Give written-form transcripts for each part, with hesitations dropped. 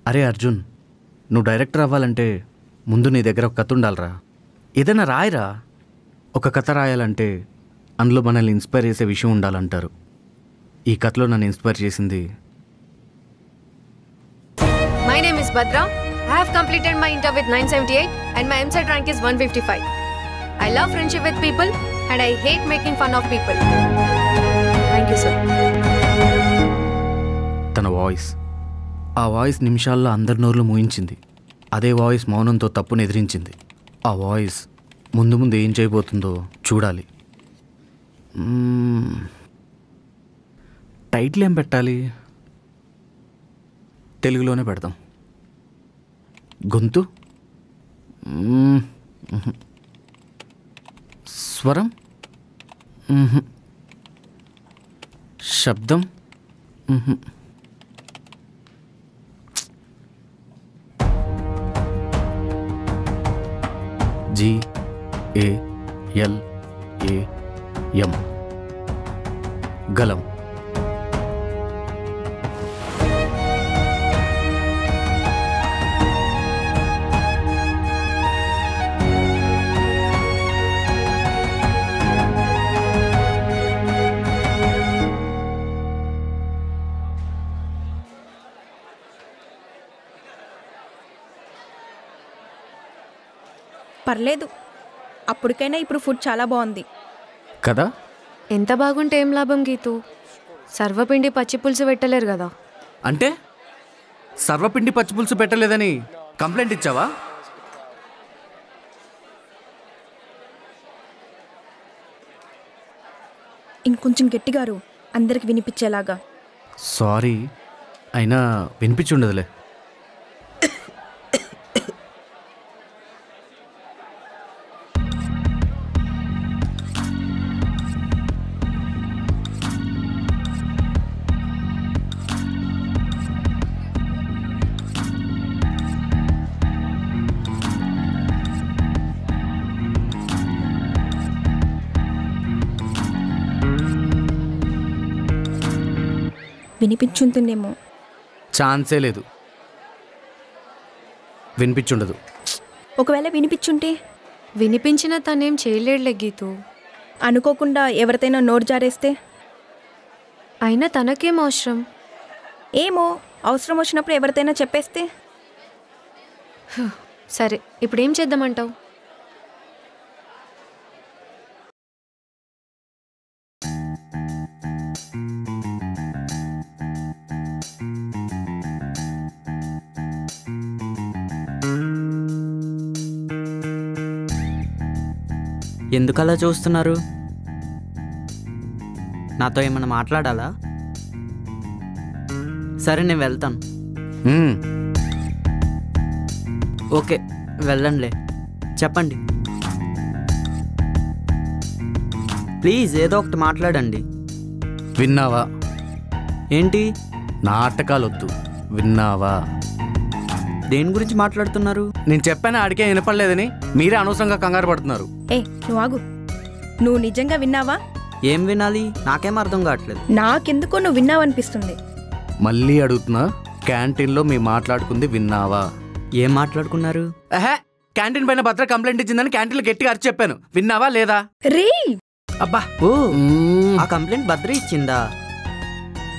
అరే అర్జున్, నువ్వు డైరెక్టర్ అవ్వాలంటే ముందు నీ దగ్గర ఒక కథ ఉండాలిరా. ఏదైనా రాయరా. ఒక కథ రాయాలంటే అందులో మనల్ని ఇన్స్పైర్ చేసే విషయం ఉండాలంటారు. ఈ కథలో నన్ను ఇన్స్పైర్ చేసింది. My name is Bhadra. I have completed my inter with 978 and my MCET rank is 155. I love friendship with people and I hate making fun of people. Thank you, sir. తన voice, ఆ voice నిమిషాల్లో అందరి నోర్లు మూయించింది. అదే voice మౌనంతో తప్పును ఎదిరించింది. ఆ voice ముందు ముందు ఏం చేయబోతుందో చూడాలి. టైటిల్ ఏం పెట్టాలి? తెలుగులోనే పెడదాం. గొంతు, స్వరం, శబ్దం, GALAM, గలం. పర్లేదు, అప్పటికైనా ఇప్పుడు ఫుడ్ చాలా బాగుంది కదా. ఎంత బాగుంటే ఏం లాభం గీతు? సర్వపిండి పచ్చి పులుసు పెట్టలేరు కదా. అంటే సర్వపిండి పచ్చి పులుసు పెట్టలేదని కంప్లైంట్ ఇచ్చావా? ఇంకొంచెం గట్టిగారు, అందరికి వినిపించేలాగా. సారీ, అయినా వినిపించుండదులే. వినిపించుంటుందేమో. ఛాన్సే లేదు, వినిపించుండదు. ఒకవేళ వినిపించుంటే? వినిపించిన తనేం చేయలేడులే గీతు. అనుకోకుండా ఎవరితైనా నోరు జారేస్తే? అయినా తనకేం అవసరం? ఏమో, అవసరం వచ్చినప్పుడు ఎవరితైనా చెప్పేస్తే? సరే, ఇప్పుడేం చేద్దామంటావు? ఎందుకలా చూస్తున్నారు? నాతో ఏమైనా మాట్లాడాలా? సరే, నేను వెళ్తాను. ఓకే, వెళ్ళండిలే. చెప్పండి ప్లీజ్, ఏదో ఒకటి మాట్లాడండి. విన్నావా? ఏంటి? నాటకాలొద్దు, విన్నావా? దేని గురించి మాట్లాడుతున్నారు? నేను చెప్పాను, ఆడికే వినపడలేదని మీరే అనవసరంగా కంగారు పడుతున్నారు. నువ్వు ఆగు. నువ్వు నిజంగా విన్నావా? ఏం వినాలి? నాకేం అర్థం కావట్లేదు. నాకెందుకో నువ్వు విన్నావనిపిస్తుంది. మళ్ళీ అడుగుతున్నా, క్యాంటీన్లో మీ మాట్లాడుకుంది విన్నావా? ఏం మాట్లాడుకున్నారు? క్యాంటీన్ పైన భద్ర కంప్లైంట్ ఇచ్చిందని క్యాంటీన్లో గట్టిగా అరిచి చెప్పాను. విన్నావా లేదా? రే అబ్బా, ఓ, ఆ కంప్లైంట్ భద్ర ఇచ్చిందా?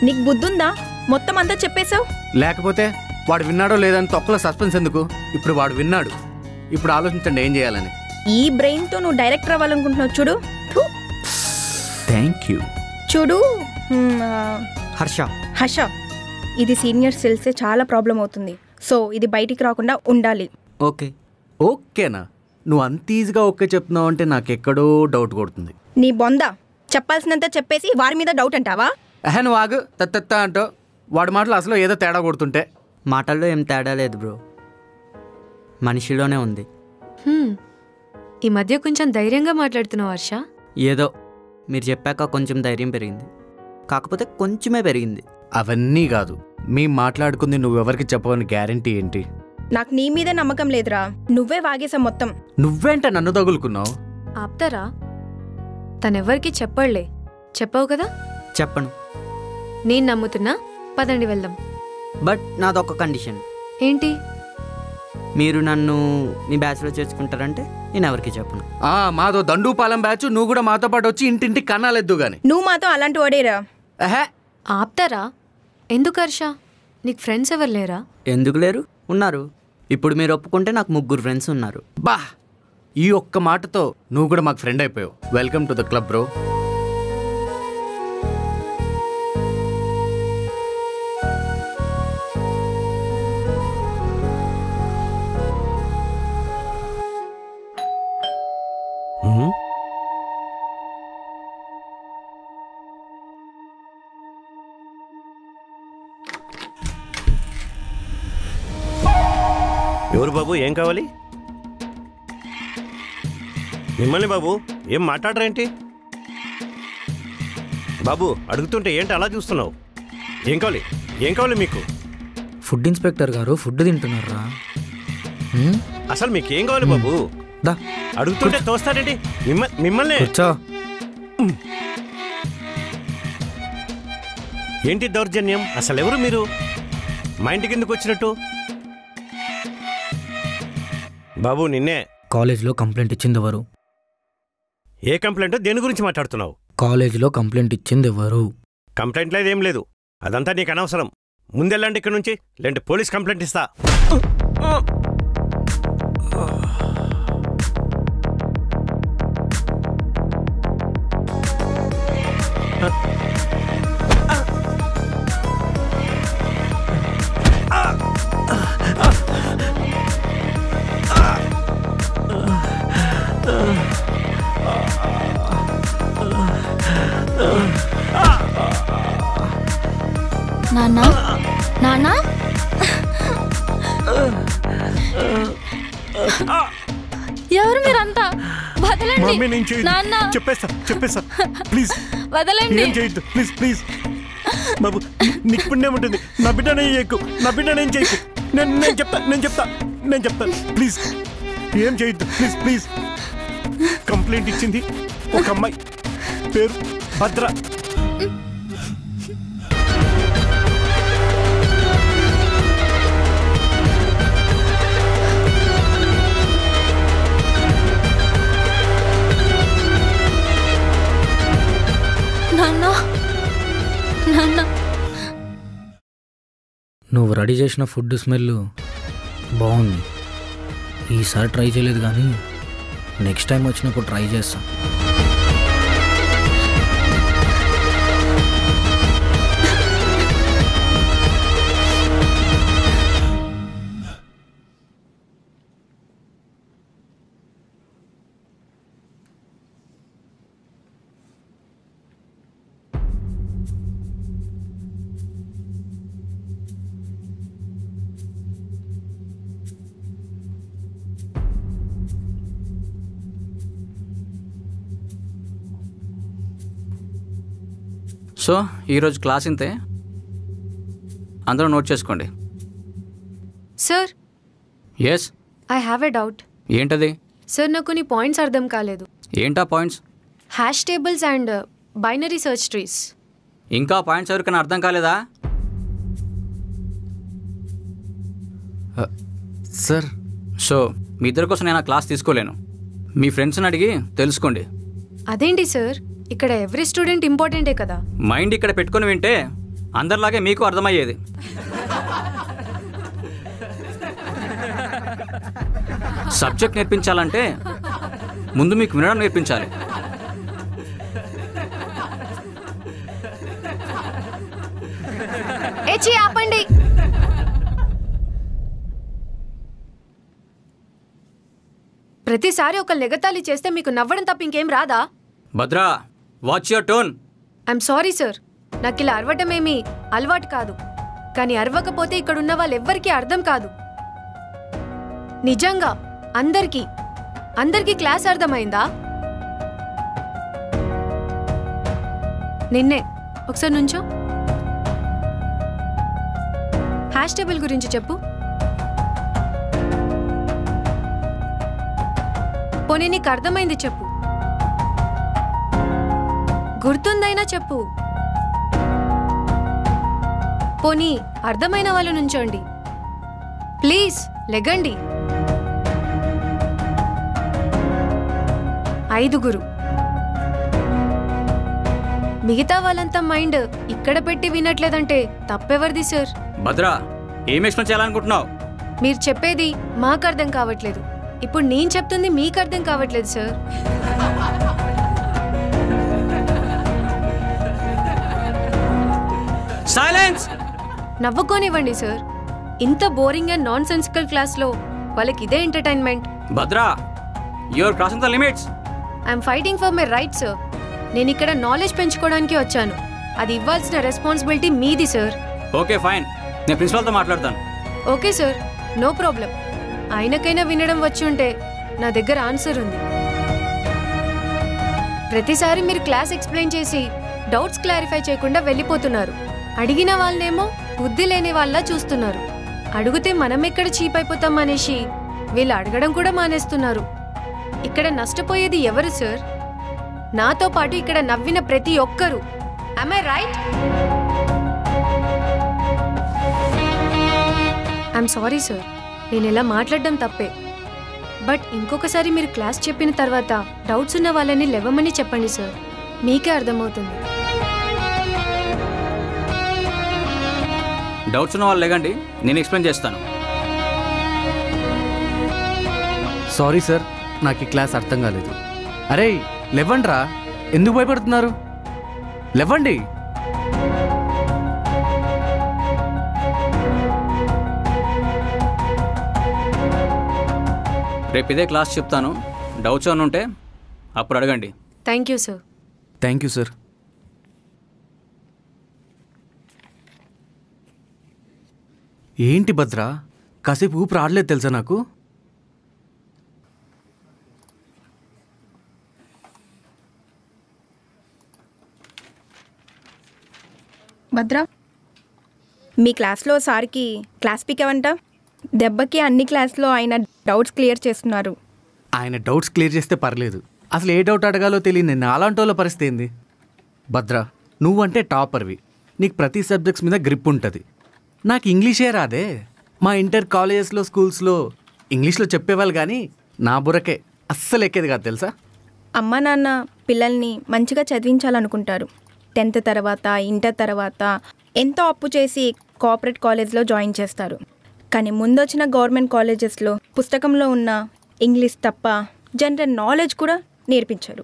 నీకు బుద్ధుందా? మొత్తం అంతా చెప్పేశావు. లేకపోతే వాడు విన్నాడో లేదని తొక్కలో సస్పెన్స్ ఎందుకు? ఇప్పుడు వాడు విన్నాడు. ఇప్పుడు ఆలోచించండి ఏం చేయాలని. ఈ బ్రెయిన్ తో నువ్వు డైరెక్టర్ అవ్వాలనుకుంటున్నావు చూడు. Thank you. చూడు హర్ష, ఇది సీనియర్స్ తెలిసే చాలా ప్రాబ్లం అవుతుంది. సో ఇది బయటికి రాకుండా ఉండాలి. ఓకేనా? నువ్వు అంత ఈజీగా ఓకే చెప్తున్నావు అంటే నాకెక్కడో డౌట్ కొడుతుంది. నీ బొంద, చెప్పాల్సినంత చెప్పేసి వారి మీద డౌట్ అంటావా? నువ్వు ఆగు. తత్త అంటో వాడి మాటలు అసలు ఏదో తేడా కొడుతుంటే. మాటల్లో ఏం తేడా లేదు బ్రో, మనిషిలోనే ఉంది. ఈ మధ్య కొంచెం ధైర్యంగా మాట్లాడుతున్నావు హర్ష. ఏదో మీరు చెప్పాక కొంచెం ధైర్యం పెరిగింది, కాకపోతే కొంచెమే పెరిగింది. అవన్నీ కాదు, మీ మాట్లాడుకుంది నువ్వెవరికి చెప్పవని గ్యారంటీ ఏంటి? నాకు నీ మీదే నమ్మకం లేదురా. నువ్వే వాగేసా మొత్తం. నువ్వేంట నన్ను తగులుకున్నావు? ఆప్తారా? తనెవ్వరికి చెప్పళ్లే. చెప్పావు కదా? చెప్పను. నేను నమ్ముతున్నా, పదండి వెళ్దాం. బట్ నాదొక కండిషన్. ఏంటి? మీరు నన్ను మీ బ్యాచ్లో చేర్చుకుంటారంటే నేను ఎవరికి చెప్పను. మాదో దండూపాలెం బ్యాచ్, నువ్వు కూడా మాతో పాటు వచ్చి ఇంటింటి కన్నాలెద్దు గాని. నువ్వు మాతో అలాంటి వాడేరా. ఆప్తారా? ఎందుకు హర్ష? నీకు ఫ్రెండ్స్ ఎవరు లేరా? ఎందుకు లేరు, ఉన్నారు. ఇప్పుడు మీరు ఒప్పుకుంటే నాకు 3 ఫ్రెండ్స్ ఉన్నారు. బా, ఈ ఒక్క మాటతో నువ్వు కూడా మాకు ఫ్రెండ్ అయిపోయావు. Welcome to the club bro. ఎవరు బాబు, ఏం కావాలి? మిమ్మల్ని బాబు, ఏం మాట్లాడరేంటి బాబు? అడుగుతుంటే ఏంటి అలా చూస్తున్నావు? ఏం కావాలి, ఏం కావాలి మీకు? ఫుడ్ ఇన్స్పెక్టర్ గారు ఫుడ్ తింటున్నారా? అసలు మీకు ఏం కావాలి బాబు? అడుగుతుంటే తోస్తారేంటి? మిమ్మల్ని ఏంటి దౌర్జన్యం? అసలు ఎవరు మీరు? మా ఇంటికి ఎందుకు వచ్చినట్టు? బాబు నిన్నే. కాలేజీలో కంప్లైంట్ ఇచ్చింది ఎవరు? ఏ కంప్లైంట్? దేని గురించి మాట్లాడుతున్నావు? కాలేజీలో కంప్లైంట్ ఇచ్చింది ఎవరు? కంప్లైంట్ లేదు, ఏం లేదు. అదంతా నీకు అనవసరం. ముందెళ్ళండి ఇక్కడ నుంచి, లేదంటే పోలీస్ కంప్లైంట్ ఇస్తా. నాన్నా, నాన్నా, ఎవరు మీరంతా? వదలండి నాన్న. చెప్పేస్తా ప్లీజ్. వదలండి. ఏం చేయొద్దు ప్లీజ్, ప్లీజ్ బాబు. నీకు పుణ్యం ఉంటుంది. నా బిడ్డనే చేయకు, నా బిడ్డనేం చేయకు. నేను చెప్తా ప్లీజ్. ఏం చేయొద్దు ప్లీజ్, ప్లీజ్. కంప్లైంట్ ఇచ్చింది ఒక అమ్మాయి, పేరు భద్ర. నువ్వు రెడీ చేసిన ఫుడ్ స్మెల్ బాగుంది. ఈసారి ట్రై చేయలేదు కానీ నెక్స్ట్ టైం వచ్చినప్పుడు ట్రై చేస్తాను. సో ఈరోజు క్లాస్ ఇంతే, అందరూ నోట్ చేసుకోండి. Sir. Yes, I have a doubt. ఏంటది? సార్, నాకు కొన్ని పాయింట్స్ అర్థం కాలేదు. ఏంటా points? Hash tables and binary search trees. ఇంకా పాయింట్స్ ఎవరికైనా అర్థం కాలేదా? సార్, సో మీ ఇద్దరి కోసం నేను ఆ క్లాస్ తీసుకోలేను. మీ ఫ్రెండ్స్ని అడిగి తెలుసుకోండి. అదేంటి సార్, ఇక్కడ ఎవ్రీ స్టూడెంట్ ఇంపార్టెంటే కదా. మైండ్ ఇక్కడ పెట్టుకుని వింటే అందరిలాగే మీకు అర్థమయ్యేది. సబ్జెక్ట్ నేర్పించాలంటే ముందు మీకు వినడం నేర్పించాలి. ఆపండి. ప్రతిసారి ఒక లెగతాళి చేస్తే మీకు నవ్వడం తప్ప ఇంకేం రాదా? Bhadra, watch your tone. I'm sorry sir, నాకు ఇలా అరవటం ఏమీ అలవాటు కాదు. కానీ అరవకపోతే ఇక్కడ ఉన్న వాళ్ళెవ్వరికీ అర్థం కాదు. నిజంగా అందరికీ క్లాస్ అర్థమైందా? నిన్నే ఒకసారి నుంచో. హ్యాష్ టేబుల్ గురించి చెప్పు. పోనీ నీకు అర్థమైంది చెప్పు. గుర్తుందైనా చెప్పు. పోనీ అర్థమైన వాళ్ళు నుంచోండి. ప్లీజ్ లెగండి. 5 మిగతా వాళ్ళంతా మైండ్ ఇక్కడ పెట్టి వినట్లేదంటే తప్పెవరిది సార్? భద్రా, ఏం ఎక్స్ప్లెయిన్ చేయాలనుకుంటున్నావు? మీరు చెప్పేది మాకు అర్థం కావట్లేదు. ఇప్పుడు నేను చెప్తుంది మీకు అర్థం కావట్లేదు సార్. సైలెన్స్. నవ్వుకోనివ్వండి సార్. ఇంత బోరింగ్ అండ్ నాన్ సెన్సికల్ క్లాస్లో వాళ్ళకి ఇదే entertainment. Bhadra, you are crossing the limits. I'm fighting for my right sir. నేను ఇక్కడ నాలెడ్జ్ పెంచుకోవడానికి వచ్చాను. అది ఇవ్వాల్సిన రెస్పాన్సిబిలిటీ మీది సార్. ఓకే ఫైన్, నేను ప్రిన్సిపాల్తో మాట్లాడతాను. Okay sir, no problem. ఆయనకైనా వినడం వచ్చి ఉంటే నా దగ్గర ఆన్సర్ ఉంది. ప్రతిసారి మీరు క్లాస్ ఎక్స్ప్లెయిన్ చేసి డౌట్స్ క్లారిఫై చేయకుండా వెళ్ళిపోతున్నారు. అడిగిన వాళ్ళనేమో బుద్ధి లేని వాళ్ళ చూస్తున్నారు. అడిగితే మనం ఎక్కడ చీప్ అయిపోతాం అనేసి వీళ్ళు అడగడం కూడా మానేస్తున్నారు. ఇక్కడ నష్టపోయేది ఎవరు సార్? నాతో పాటు ఇక్కడ నవ్విన ప్రతి ఒక్కరు. am I right? I'm sorry sir, నేను ఇలా మాట్లాడడం తప్పే. బట్ ఇంకొకసారి మీరు క్లాస్ చెప్పిన తర్వాత డౌట్స్ ఉన్న వాళ్ళని లేవమని చెప్పండి సార్. మీకే అర్థమవుతుంది. డౌట్స్ ఉన్న వాళ్ళు లేకండి, నేను ఎక్స్ప్లెయిన్ చేస్తాను. సారీ సార్, నాకు ఈ క్లాస్ అర్థం కాలేదు. అరే లేవండ్రా, ఎందుకు భయపడుతున్నారు? లేవండి. రేపు ఇదే క్లాస్ చెప్తాను. డౌట్స్ ఏమైనా ఉంటే అప్పుడు అడగండి. Thank you sir. Thank you sir. ఏంటి భద్రా, కాసేపు ఊపు రావట్లేదు తెలుసా నాకు. భద్రా, మీ క్లాస్లో సార్కి క్లాస్ పీకేవంట. దెబ్బకి అన్ని క్లాస్లో ఆయన డౌట్స్ క్లియర్ చేస్తున్నారు. ఆయన డౌట్స్ క్లియర్ చేస్తే పర్లేదు, అసలు ఏ డౌట్ అడగాలో తెలియని నాలాంటి వాళ్ళ పరిస్థితి ఏంది? భద్రా, నువ్వంటే టాపర్వి, నీకు ప్రతి సబ్జెక్ట్స్ మీద గ్రిప్ ఉంటుంది. నాకు ఇంగ్లీషే రాదే. మా ఇంటర్ కాలేజెస్లో స్కూల్స్లో ఇంగ్లీష్లో చెప్పేవాళ్ళు కానీ నా బుర్రకే అస్సలు ఎక్కేది కాదు తెలుసా. అమ్మ నాన్న పిల్లల్ని మంచిగా చదివించాలనుకుంటారు. 10th తర్వాత ఇంటర్ తర్వాత ఎంతో అప్పు చేసి కోఆపరేట్ కాలేజ్లో జాయిన్ చేస్తారు. కానీ ముందొచ్చిన గవర్నమెంట్ కాలేజెస్లో పుస్తకంలో ఉన్న ఇంగ్లీష్ తప్ప జనరల్ నాలెడ్జ్ కూడా నేర్పించరు.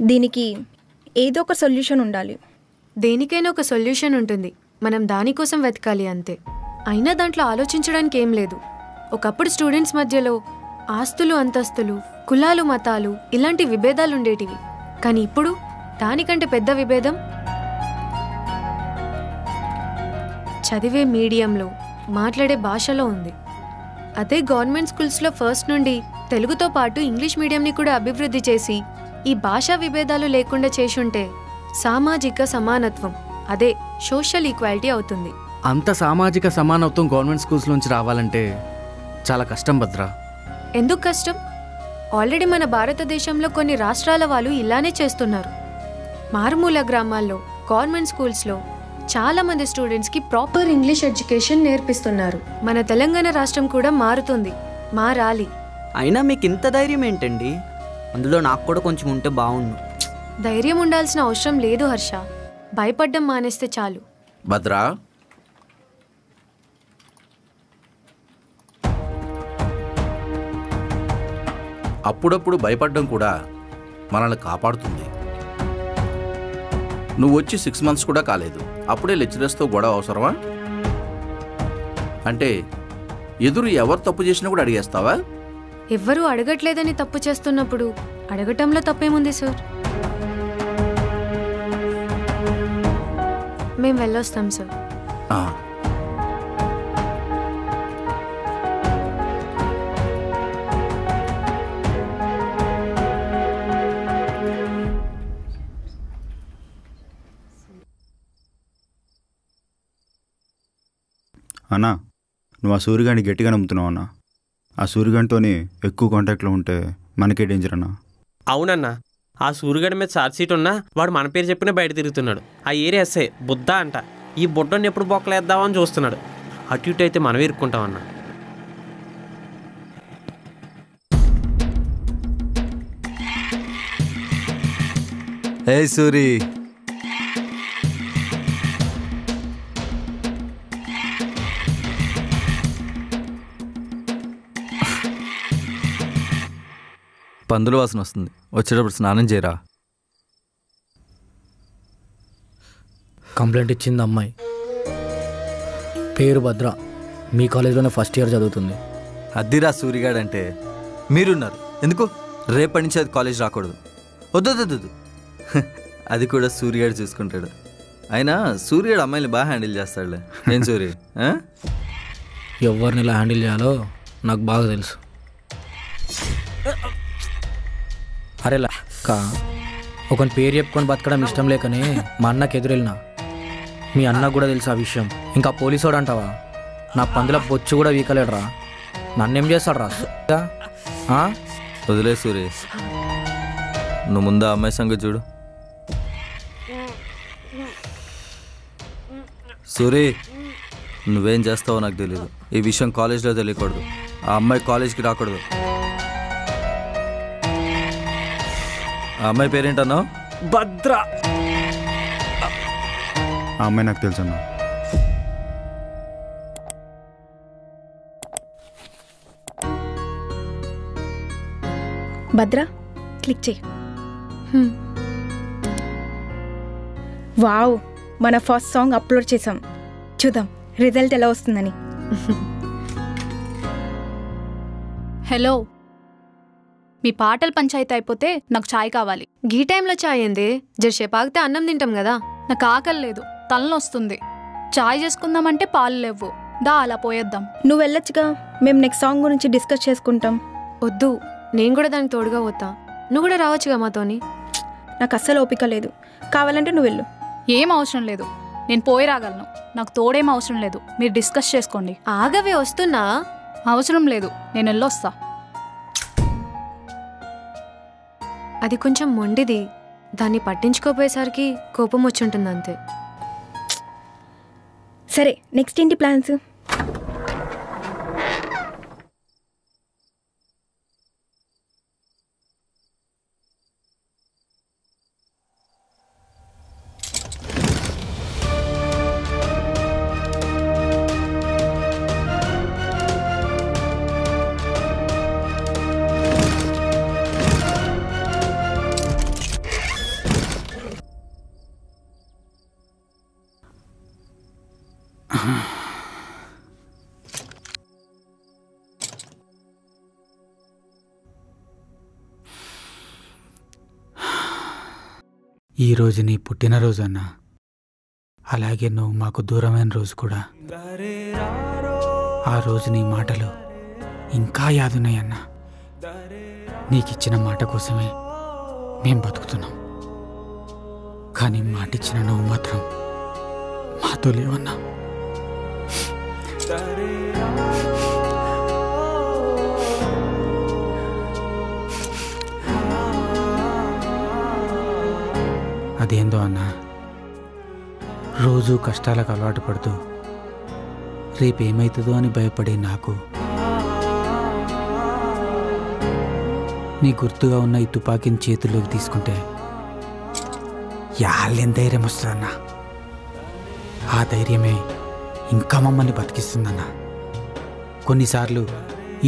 దీనికి ఏదో ఒక సొల్యూషన్ ఉండాలి. దేనికైనా ఒక సొల్యూషన్ ఉంటుంది, మనం దానికోసం వెతకాలి అంతే. అయినా దాంట్లో ఆలోచించడానికి ఏం లేదు. ఒకప్పుడు స్టూడెంట్స్ మధ్యలో ఆస్తులు అంతస్తులు, కులాలు మతాలు ఇలాంటి విభేదాలు ఉండేటివి. కానీ ఇప్పుడు దానికంటే పెద్ద విభేదం చదివే మీడియంలో, మాట్లాడే భాషలో ఉంది. అదే గవర్నమెంట్ స్కూల్స్లో ఫస్ట్ నుండి తెలుగుతో పాటు ఇంగ్లీష్ మీడియంని కూడా అభివృద్ధి చేసి ఈ భాషా విభేదాలు లేకుండా చేసుంటే సామాజిక సమానత్వం, అదే సోషల్ ఈక్వాలిటీ అవుతుంది. అంత సామాజిక సమానత్వం గవర్నమెంట్ స్కూల్స్ నుంచి రావాలంటే చాలా కష్టం భద్రా. ఎందుకు కష్టం? ఆల్రెడీ మన భారతదేశంలో కొన్ని రాష్ట్రాల వాళ్ళు ఇలానే చేస్తున్నారు. మారుమూల గ్రామాల్లో గవర్నమెంట్ స్కూల్స్లో చాలా మంది స్టూడెంట్స్కి ప్రాపర్ ఇంగ్లీష్ ఎడ్యుకేషన్ నేర్పిస్తున్నారు. మన తెలంగాణ రాష్ట్రం కూడా మారుతుంది, మారాలి. అయినా మీకు ఇంత ధైర్యం ఏంటండి? అందులో నాకు కూడా కొంచెం ఉంటే బాగుండు. ధైర్యం ఉండాల్సిన అవసరం లేదు హర్ష, భయపడ్డం మానేస్తే చాలు. భద్రా, అప్పుడప్పుడు భయపడడం కూడా మనల్ని కాపాడుతుంది. నువ్వు వచ్చి 6 months కూడా కాలేదు, అప్పుడే లెక్చరర్స్తో గొడవ అవసరమా? అంటే ఎదురు ఎవరు తప్పు చేసినా కూడా అడిగేస్తావా? ఎవ్వరూ అడగట్లేదని తప్పు చేస్తున్నప్పుడు అడగటంలో తప్పేముంది సార్? మేము వెళ్ళొస్తాం సార్. అన్నా, నువ్వు ఆ సూర్యగాడిని గట్టిగా నమ్ముతున్నావు అన్నా. ఆ సూర్యగాడితోనే ఎక్కువ కాంటాక్ట్లో ఉంటే మనకే డేంజర్ అన్నా. అవునన్నా, ఆ సూర్యగాడి మీద ఛార్జ్ షీట్ ఉన్నా వాడు మన పేరు చెప్పినా బయట తిరుగుతున్నాడు. ఆ ఏరియా ఎస్ఐ బుద్ధ అంట. ఈ బుడ్డని ఎప్పుడు బొక్కలేద్దామని చూస్తున్నాడు. అటు ఇటు అయితే మనమే ఇరుక్కుంటామన్నా. ఏ సూరి, పందుల వాసన వస్తుంది, వచ్చేటప్పుడు స్నానం చేయరా. కంప్లైంట్ ఇచ్చింది అమ్మాయి, పేరు భద్ర, మీ కాలేజీలోనే ఫస్ట్ ఇయర్ చదువుతుంది. అద్దిరా సూరిగాడంటే. మీరున్నారు ఎందుకు? రేపటి నుంచి అది కాలేజ్ రాకూడదు. వద్దు, అది కూడా సూర్యగాడు చూసుకుంటాడు. అయినా సూర్యగాడు అమ్మాయిని బాగా హ్యాండిల్ చేస్తాడులే. ఏం సూరి? ఎవరిని ఇలా హ్యాండిల్ చేయాలో నాకు బాగా తెలుసు. అరే లక్క, ఒకని పేరు చెప్పుకొని బతకడం ఇష్టం లేకనే మా అన్నకి ఎదురెళ్ళినా. మీ అన్నకు కూడా తెలుసు ఆ విషయం. ఇంకా పోలీసోడు అంటావా? నా పందుల బొచ్చు కూడా వీకలేడురా. నన్నేం చేస్తాడు రా? వదిలే సూరి, నువ్వు ముందు ఆ అమ్మాయి సంగతి చూడు. సూరి, నువ్వేం చేస్తావో నాకు తెలియదు. ఈ విషయం కాలేజ్లో తెలియకూడదు. ఆ అమ్మాయి కాలేజ్కి రాకూడదు. ఆ అమ్మాయి పేరేంటన్నావు? భద్ర. ఆ అమ్మాయి నాకు తెలుసన్నా. భద్ర, క్లిక్ చేయి. వావ్, మన ఫస్ట్ సాంగ్ అప్లోడ్ చేసాం. చూద్దాం రిజల్ట్ ఎలా వస్తుందని. హలో, మీ పాటల పంచాయతీ అయిపోతే నాకు ఛాయ్ కావాలి. గీ టైంలో ఛాయ్ ఏంది? జర్సేపు ఆగితే అన్నం తింటాం కదా. నాకు ఆకలి లేదు, తలనొస్తుంది. ఛాయ్ చేసుకుందామంటే పాలు లేవు. దా అలా పోయేద్దాం. నువ్వు వెళ్ళొచ్చుగా, మేము నెక్స్ట్ సాంగ్ గురించి డిస్కస్ చేసుకుంటాం. వద్దు, నేను కూడా దానికి తోడుగా పోతా. నువ్వు కూడా రావచ్చుగా మాతోని. నాకు అస్సలు ఓపిక లేదు. కావాలంటే నువ్వు వెళ్ళు. ఏం అవసరం లేదు, నేను పోయి రాగలను. నాకు తోడేం అవసరం లేదు, మీరు డిస్కస్ చేసుకోండి. ఆగవే, వస్తున్నా. అవసరం లేదు, నేను వెళ్ళొస్తా. అది కొంచెం మొండిది, దాన్ని పట్టించుకోపోయేసరికి కోపం వచ్చుంటుంది అంతే. సరే, నెక్స్ట్ ఏంటి ప్లాన్స్? ఈరోజు నీ పుట్టినరోజు అన్నా, అలాగే నువ్వు మాకు దూరమైన రోజు కూడా. ఆ రోజు నీ మాటలు ఇంకా యాదున్నాయన్నా. నీకిచ్చిన మాట కోసమే మేం బతుకుతున్నాం. కానీ మాటిచ్చిన నువ్వు మాత్రం మాతో లేవన్నా. అదేందో అన్నా, రోజు కష్టాలకు అలవాటు పడుతూ రేపేమవుతుందో అని భయపడే నాకు నీ గుర్తుగా ఉన్న ఈ తుపాకీని చేతుల్లోకి తీసుకుంటే యాళ్ళేం ధైర్యం వస్తుందన్నా. ఆ ధైర్యమే ఇంకా మమ్మల్ని బతికిస్తుందన్నా. కొన్నిసార్లు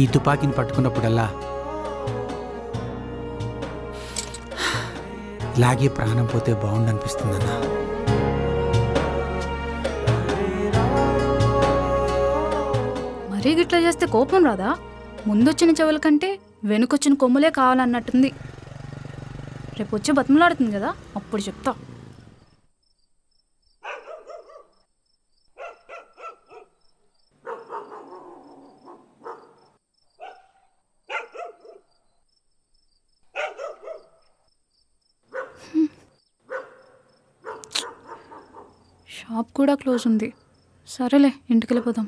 ఈ తుపాకీని పట్టుకున్నప్పుడల్లా ఇలాగే ప్రాణం పోతే బాగుండనిపిస్తుందన్నా. మరీ గిట్లా చేస్తే కోపం రాదా? ముందొచ్చిన చెవుల కంటే వెనుకొచ్చిన కొమ్ములే కావాలన్నట్టుంది. రేపు వచ్చి బతిమలాడుతుంది కదా, అప్పుడు చెప్తా. షాప్ కూడా క్లోజ్ ఉంది. సరేలే, ఇంటికి వెళ్ళిపోదాం.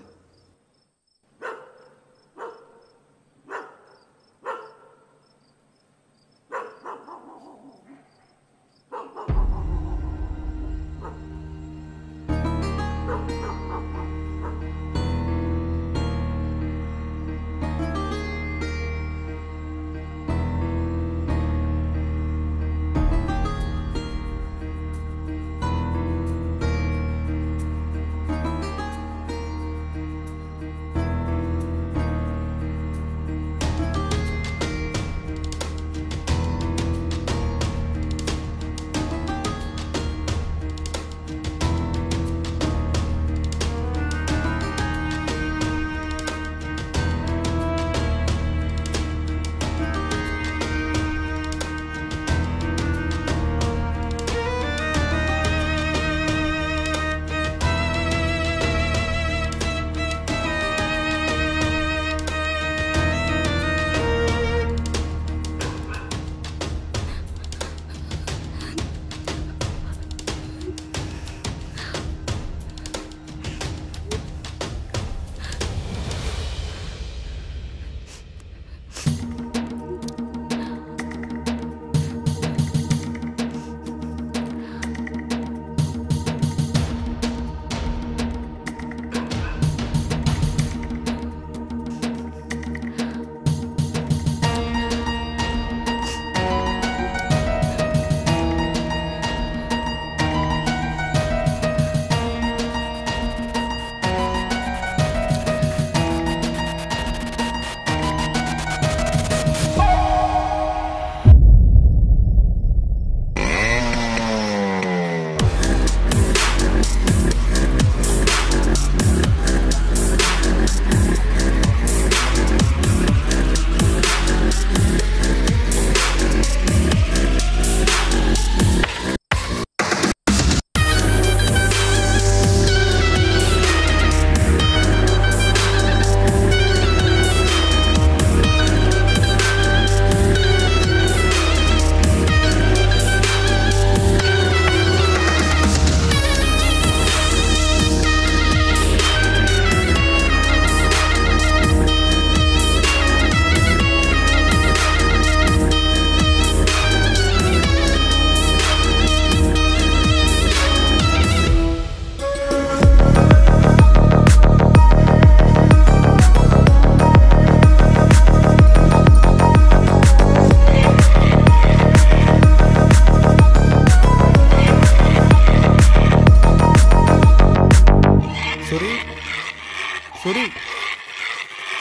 సూరి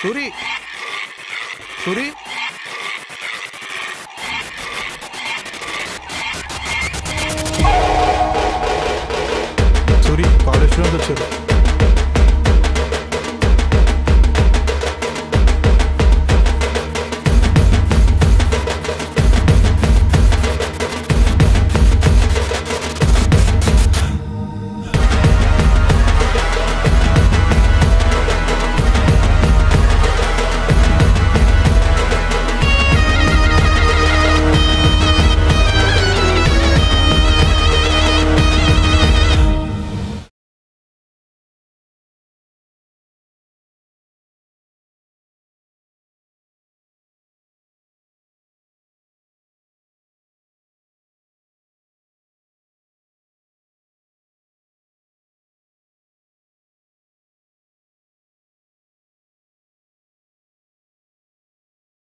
సూరి సూరి సూరి కాలేజ్ స్టూడెంట్స్ వచ్చారు.